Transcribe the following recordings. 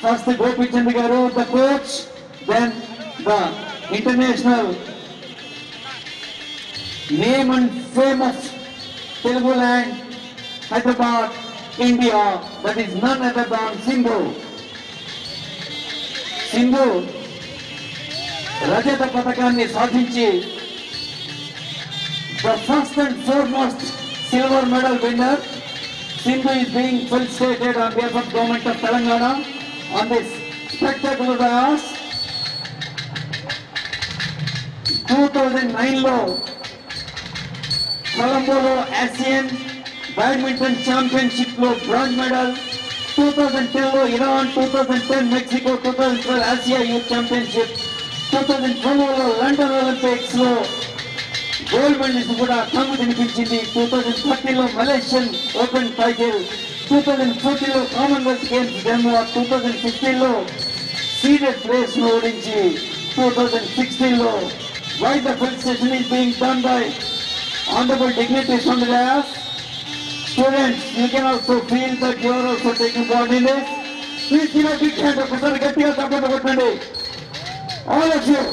First Gopi Chand garu, the coach, then the international name and fame of Telugu land, Hyderabad, India, that is none other than Sindhu. Sindhu Rajata Patakanni sadhinchi the first and foremost silver medal winner. Sindhu is being felicitated on behalf of Government of Telangana on this spectacular dais. 2009 లో కొలంబోలో Asian badminton championship లో bronze medal, 2010 లో Iran, 2010 Mexico, 2012 Asia youth championship, 2012 లో London Olympics లో gold medals కూడా కమ్ము తినిపించింది. 2013 లో Malaysian open title, 2014 లో Commonwealth games Denmark, 2015 లో సీడెడ్ ప్లేస్ ను ఓడించి 2016 లో why the felicitation is being done by honorable dignitaries on the dais. Students, you can also feel that you are also taking part in this. Please give a big hand. Professor Gattiga support kottandi. All of you.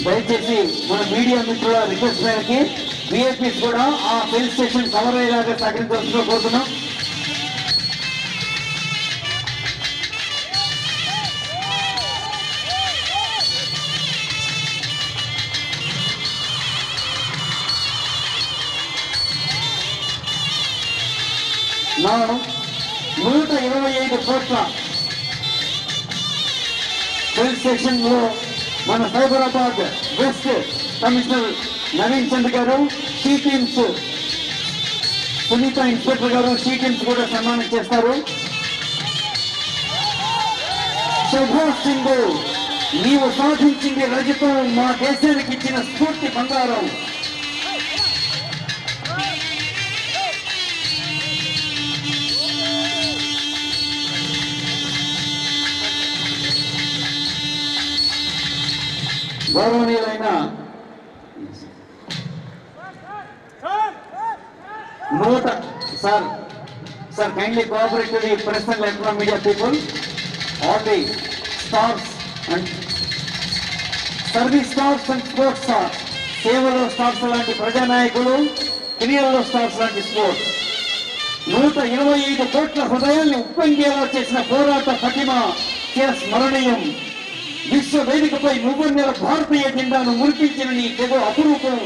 దయచేసి మన media మిత్రుల request మేరకి VIPs కూడా ఆ felicitation cover అయ్యేలాగా సహకరించాల్సిందిగా కోరుతున్నాం. నా 125 కోట్ల ఫెలిసిటేషన్ లో మన సైబరాబాద్ వెస్ట్ కమిషనర్ నవీన్ చంద్ గారు, సి టీమ్స్ సునీత ఇన్స్పెక్టర్ గారు, సి టీమ్స్ కూడా సన్మానం చేస్తారు. శభాష్ సింగ్, నీవు సాధించింది రజతం, మా దేశానికి ఇచ్చిన స్ఫూర్తి బంగారం. గౌరవనీయులైన sir kindly cooperate to the press and electronic media people, all the stars and service stars and sports stars, సేవలో స్టార్స్ లాంటి ప్రజానాయకులు, క్రియల్లో స్టార్స్ లాంటి స్పోర్ట్స్, 125 కోట్ల హృదయాన్ని ఉప్పొంగేలా చేసిన పోరాట ఫతిమ స్మరణీయం. విశ్వ వేదికపై 3 భారతీయ జెండాను మురిపించిన నీ తెగ అపురూపం.